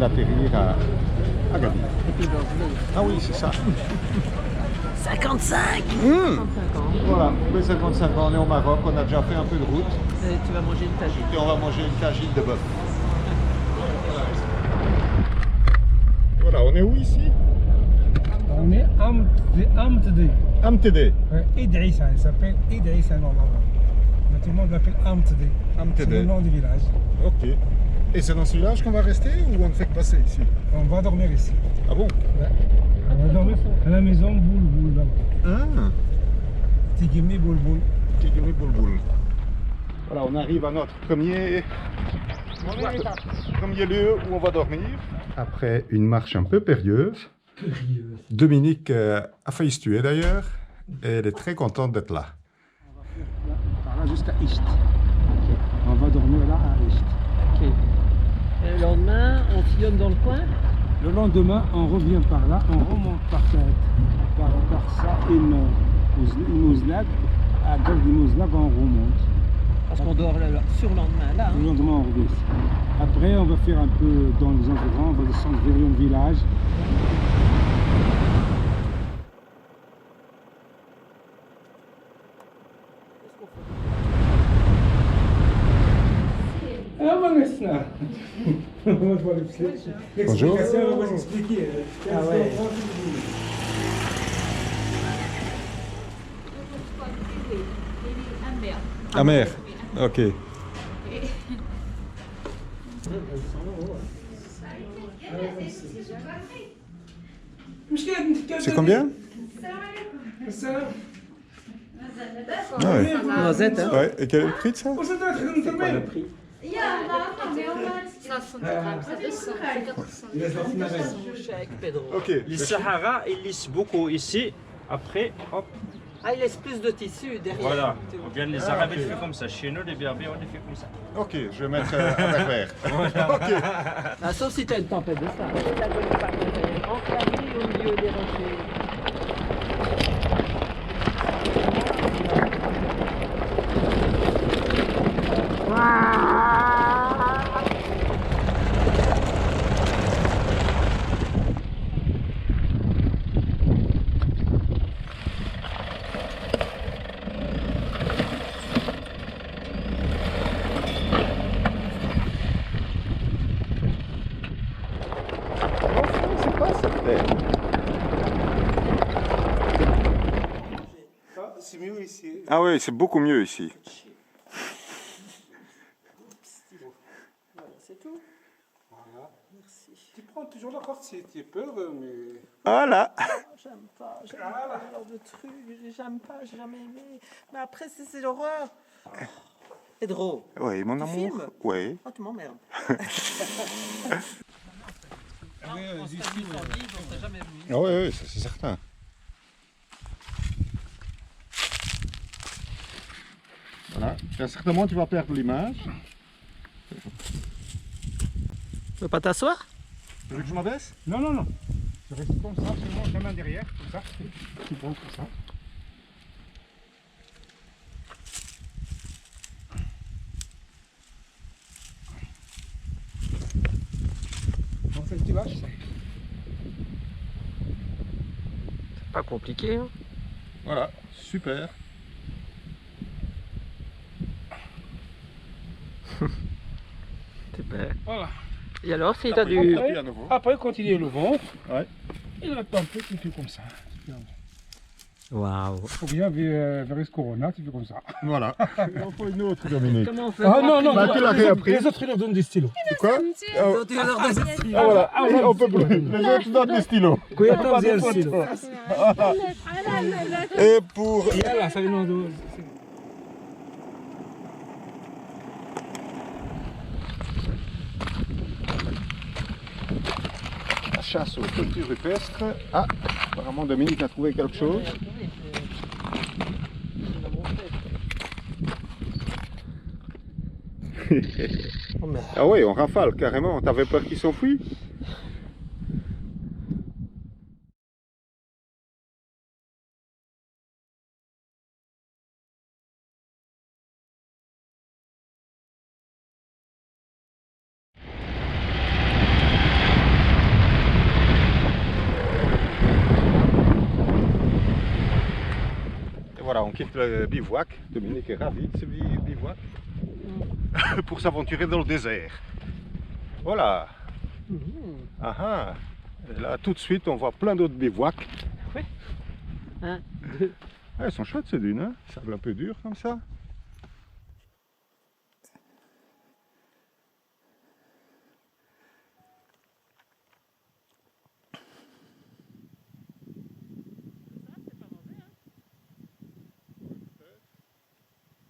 d'atterrir à Agadir. Et puis donc, Ah oui, c'est ça. 55 Mmh. 35 ans. Voilà, après 55 ans, on est au Maroc, on a déjà fait un peu de route Et tu vas manger une tagine. et on va manger une tagine de bœuf. Voilà, on est où ici? On est Amtede. Amtede. Idrissa, il s'appelle Idrissa normalement. Mais tout le monde l'appelle Amtede. C'est le Amtede. nom du village. Ok. Et c'est dans ce village qu'on va rester ou on ne fait que passer ici? On va dormir ici. Ah bon? Ouais. On va dormir à la maison Boule là-bas. Ah, Tigimi Boule. Tigiri Boulboul. Voilà, on arrive à notre premier lieu où on va dormir. Après une marche un peu périlleuse, Dominique a failli se tuer d'ailleurs et elle est très contente d'être là. On va faire par là jusqu'à Isht. On va dormir là à Isht. Ok. Et le lendemain, on sillonne dans le coin. Le lendemain, on revient par là, on remonte par ça, une Mouzlag. À gauche du Mouzlag, on remonte. Parce qu'on dort sur le lendemain là. Le lendemain, on revient ici. Après, on va faire un peu dans les environs, on va descendre vers le village. Bonjour. L'explication, on va vous expliquer. Ah ouais. Amer. Ok. C'est combien? Ah ouais. Noisette, hein. Ouais. Et quel est le prix de ça? C'est quoi le prix? Chèque, Pedro. Ok. Les Sahara, ils lissent beaucoup ici. Après, hop, Ah, il laisse plus de tissu derrière. voilà. Tu vois. Ou bien les Arabes, ils font comme ça. Chez nous, les Berbères, on les fait comme ça. Ok, je vais mettre un verre. Ok. Ah, sauf si tu as une tempête de ça. Enclavé au milieu des rochers. C'est pas cette terre. C'est mieux ici. Ah oui, c'est beaucoup mieux ici. C'est tout. Voilà. Merci. Tu prends toujours la carte si tu as peur, mais... Voilà. J'aime pas ce genre de truc. J'aime pas, j'ai jamais aimé. Mais après, c'est l'horreur. Pedro. Oui, mon Tu amour. filmes Oui. Oh, tu m'emmerdes. Oui, On serait venu sans guide, on serait jamais venu. Ah oui, oui, ça c'est certain. Voilà. Et à un certain moment, tu vas perdre l'image. Tu veux pas t'asseoir? Tu veux que je m'abaisse? Non, non, non. Tu restes comme ça, seulement ta main derrière, comme ça. Tu prends comme ça. En fait, tu lâches ça. C'est pas compliqué, hein. Voilà, super. Super. Voilà. Et alors, si t'as du... Tapis à nouveau. Après, continuer le ventre. Ouais. Et là, un peu, tu fais comme ça. Waouh. Faut bien vers ce corona, tu fais comme ça. Voilà. Il en faut une autre, Dominique. Comment on fait? Ah non, non, Bah, tu l'as réappris. Les autres, ils leur donnent des stylos. C'est quoi? Donc, tu vas leur donner- Ah voilà, on peut plus. Les autres donnent des stylos. Attends, c'est un stylo. Et pour... Là, ça vient de... la chasse aux cultures rupestres. Ah, apparemment Dominique a trouvé quelque chose. Ah oui, on rafale carrément. T'avais peur qu'ils s'enfuient? voilà, on quitte le bivouac. Dominique est ravi de ce bivouac. Pour s'aventurer dans le désert. Voilà. Ah ah. Et là, tout de suite, on voit plein d'autres bivouacs. Oui. 1, 2. Ah, elles sont chouettes ces dunes, hein. Ça semble un peu dur comme ça.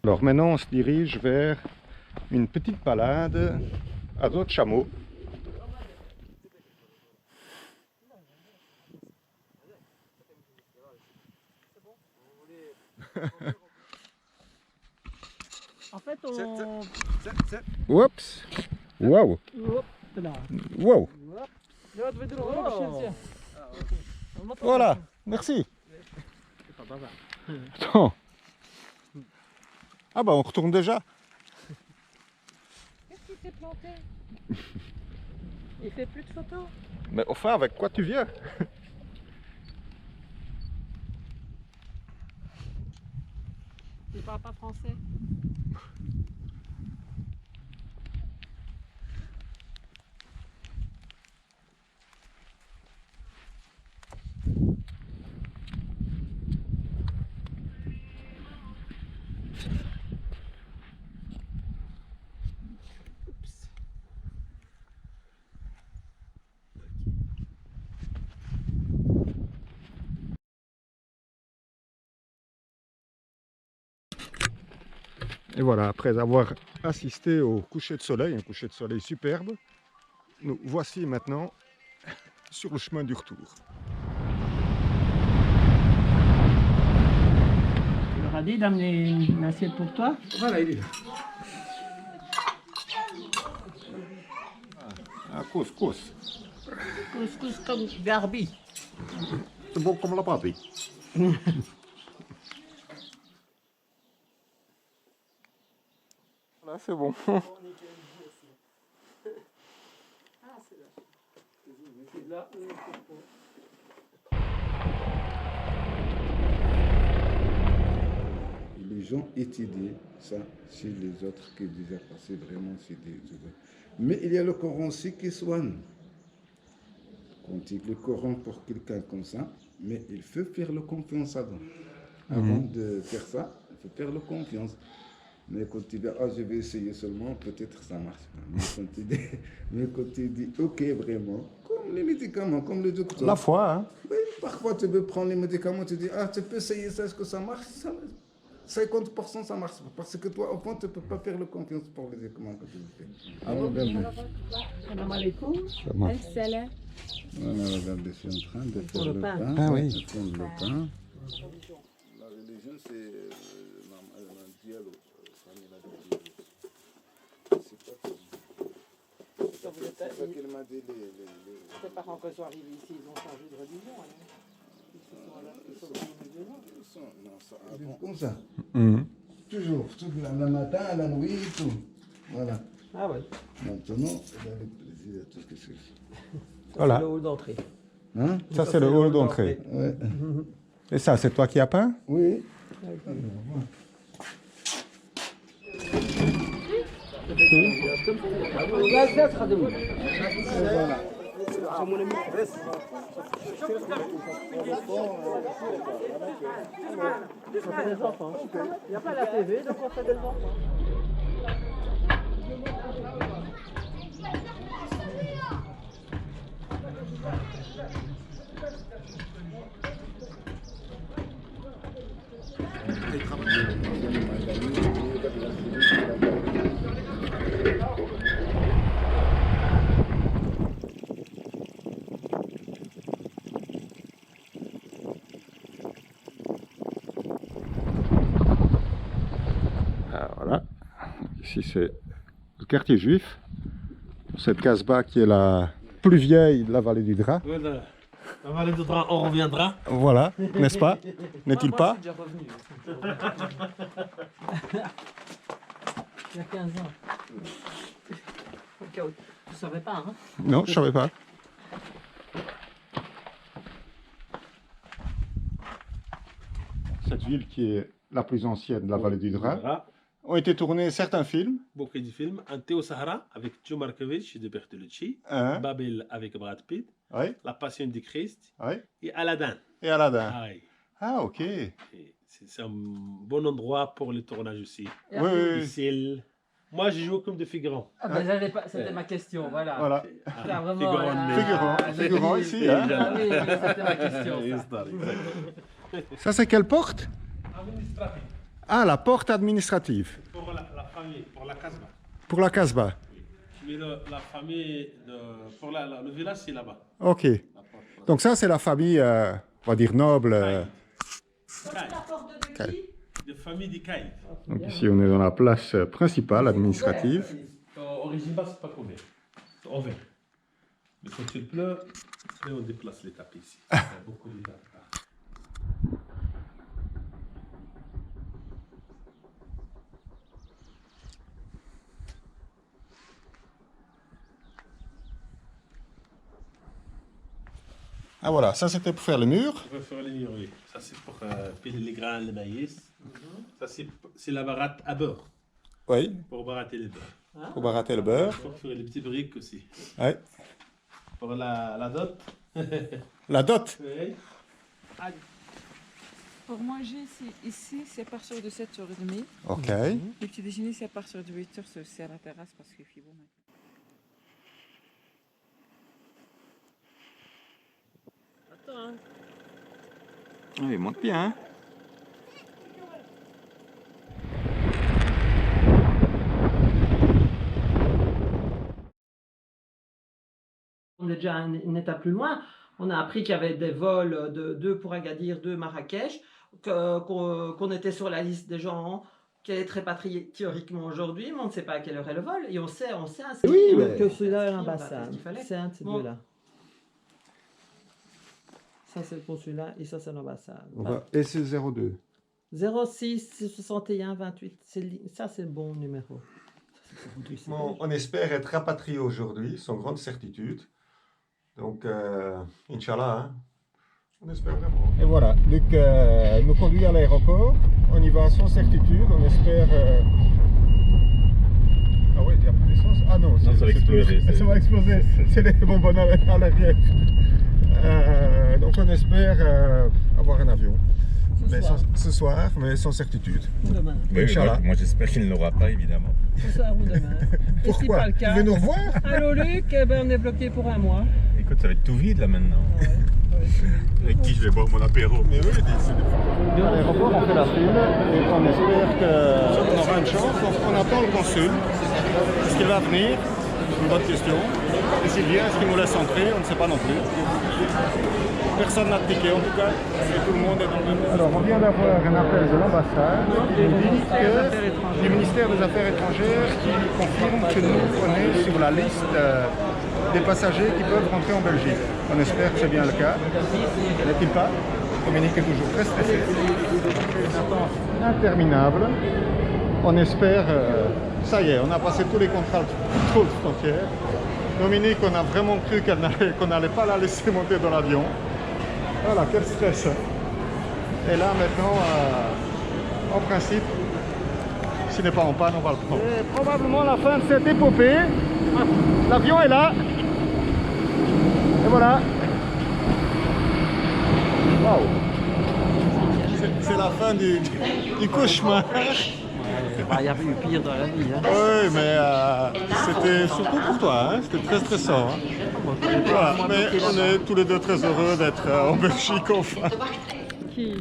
Alors maintenant, on se dirige vers une petite balade à dos de chameau. En fait, on... Oups. Waouh. Hop là. Wow. Là, tu veux le Voilà. Merci. Attends. Ah bah on retourne déjà. Qu'est-ce qui s'est planté? Il fait plus de photos. Mais enfin, avec quoi tu viens? Il parle pas français. Et voilà, après avoir assisté au coucher de soleil, un coucher de soleil superbe, nous voici maintenant sur le chemin du retour. Tu leur as dit d'amener une assiette pour toi? Voilà, il est là. Ah, couscous. Couscous comme Garbi. C'est bon comme la patrie. Là, c'est bon. Les gens étudient ça chez les autres qui déjà passé vraiment chez des autres. Mais il y a le Coran aussi qui soigne. Quand il dit le Coran pour quelqu'un comme ça, mais il faut faire le confiance avant. Avant de faire ça, il faut faire le confiance. Mais quand tu dis, ah, je vais essayer seulement, peut-être ça marche pas. Mais quand tu dis, ok, vraiment, comme les médicaments, comme le docteur. La foi, hein. Oui, parfois tu veux prendre les médicaments, tu dis, ah, tu peux essayer ça, est-ce que ça marche? 50% ça marche pas. Parce que toi, au fond, tu ne peux pas faire le confiance pour les médicaments que tu fais. Alors, regarde. Salam alaikum. Salam. Voilà, regarde, je suis en train de faire le le pain. pain. Ah oui. De prendre le pain. La religion, c'est dialogue. C'est pas qu'elle m'a dit Tes parents, quand ils sont arrivés ici, ils ont changé de religion. Ils sont devenus musulmans. Non, ça avant. Comme ça. Mhm. Toujours, tout le matin, la nuit, tout. Voilà. Ah ouais. Maintenant, avec plaisir, tout ce que c'est. Voilà. C'est le hall d'entrée. Hein? Ça, c'est le hall d'entrée. Ouais. Et ça, c'est toi qui as peint? Oui. On fait des enfants. Il n'y a pas la TV, donc on fait des enfants. Voilà. Ici, c'est le quartier juif. Cette Casbah qui est la plus vieille de la vallée du Dra. Voilà. La vallée du Dra, on reviendra. Voilà, n'est-ce pas? N'est-il pas? Je suis déjà revenu. Il y a 15 ans. Au cas où. Tu savais pas, hein? Non, je savais pas. cette ville qui est la plus ancienne de la vallée du Dra, Voilà. ont été tournés certains films. Beaucoup de films. Anteo Sahara avec Joe Markovich de Bertolucci. Hein, Babel avec Brad Pitt. oui, La Passion du Christ. oui, Et Aladdin. et Aladdin. Ah, oui. Ah, ok. Et c'est un bon endroit pour le tournage aussi. Oui, oui, Le oui. ciel. Moi, j'ai joué comme de figurant. Ah, ben, c'était ma question, voilà. Voilà. C'était vraiment, Figurant, Figurant ici, hein. Ah oui, c'était ma question. Ça. Ça, c'est quelle porte? Administratif. Ah, la porte administrative. Pour la famille, pour la Casbah. Pour la Casbah. Mais la famille, pour le village, c'est là-bas. Ok. La porte. Donc ça, c'est la famille, on va dire noble. Caïd. De famille des Caïd. Donc ici, on est dans la place principale administrative. Origine basse, c'est pas couvert. C'est ouvert. Mais quand il pleut, après on déplace les tapis ici. Il y a beaucoup de tapis. Ah voilà, ça c'était pour faire le mur. On va faire les murs, oui. Ça c'est pour piler les grains, le maïs. Ça c'est la baratte à beurre. Oui, Pour baratter les beurres. pour barater le beurre. Pour faire les petits briques aussi. Oui. Pour la dot. La dot. Oui. Pour manger, ici, c'est à partir de 7h30. Ok. Le petit déjeuner, c'est à partir de 8h, c'est à la terrasse parce qu'il fait beau maintenant. Oui, monte bien. Hein. On est déjà une étape plus loin. On a appris qu'il y avait des vols de 2 pour Agadir, 2 Marrakech, qu'on était sur la liste des gens qui allaient être répatriés théoriquement aujourd'hui, mais on ne sait pas à quelle heure est le vol. Et on sait inscrit, Oui, hein, que celui-là est inscrit, l'ambassade. qu'il fallait. C'est un de ces Bon. deux-là. Ça, c'est le consulat et ça, c'est l'ambassade. Et c'est 02. 06 61 28. Ça, c'est le bon numéro. Ça, c'est 02, c'est Bon, on espère être rapatrié aujourd'hui, sans grande certitude. Donc, Inch'Allah, hein. On espère vraiment. Et voilà, Luc nous conduit à l'aéroport. On y va sans certitude, on espère... Ah oui, il n'y a plus d'essence. Ah non, ça va exploser. Ça va exploser, c'est les bonbonnes à l'arrière. Donc on espère avoir un avion. Ce soir, mais sans certitude. Ou demain. Oui, Inch'Allah. moi j'espère qu'il ne l'aura pas, évidemment. Ce soir ou demain. Et si Pourquoi pas le Tu cas. veux nous revoir? Allô Luc, eh ben, on est bloqué pour un mois. Écoute, ça va être tout vide là maintenant. Avec qui je vais boire mon apéro? Mais oui, c'est à l'aéroport, on fait la file et on espère qu'on aura une chance. Donc on attend le consul. Est-ce qu'il va venir? C'est une bonne question. Et s'il vient, est-ce qu'il nous laisse entrer? On ne sait pas non plus. Personne n'a de ticket en tout cas. Et tout le monde est dans le même. Alors on vient d'avoir un appel de l'ambassade qui nous dit que du ministère des Affaires étrangères qui confirme que nous on est sur la liste des passagers qui peuvent rentrer en Belgique. On espère que c'est bien le cas. N'est-il pas? Dominique est toujours très stressé. Une attente interminable. On espère, ça y est, on a passé tous les contrôles de frontières. Dominique, on a vraiment cru qu'on n'allait pas la laisser monter dans l'avion. Voilà, quel stress. Et là maintenant, en principe, s'il n'est pas en panne, on va le prendre. C'est probablement la fin de cette épopée. L'avion est là. Et voilà. Waouh. C'est la fin du cauchemar. Il y a eu pire dans la vie. Hein. Oui, mais c'était surtout pour toi, hein. C'était très stressant. Hein. Voilà. Mais on est tous les deux très heureux d'être en Belgique enfin. Qui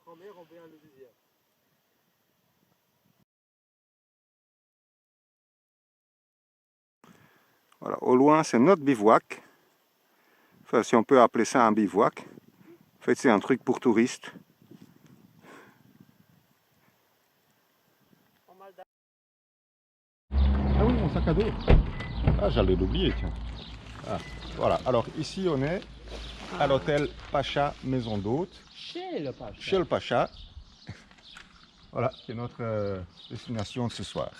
première, on vient le deuxième. Voilà, au loin, c'est notre bivouac. Enfin, si on peut appeler ça un bivouac. En fait, c'est un truc pour touristes. Ah oui, mon sac à dos. Ah, j'allais l'oublier, tiens. Ah, voilà, alors ici, on est à l'hôtel Pacha Maison d'Hôte. Chez le Pacha. Chez le Pacha. Voilà, c'est notre destination de ce soir.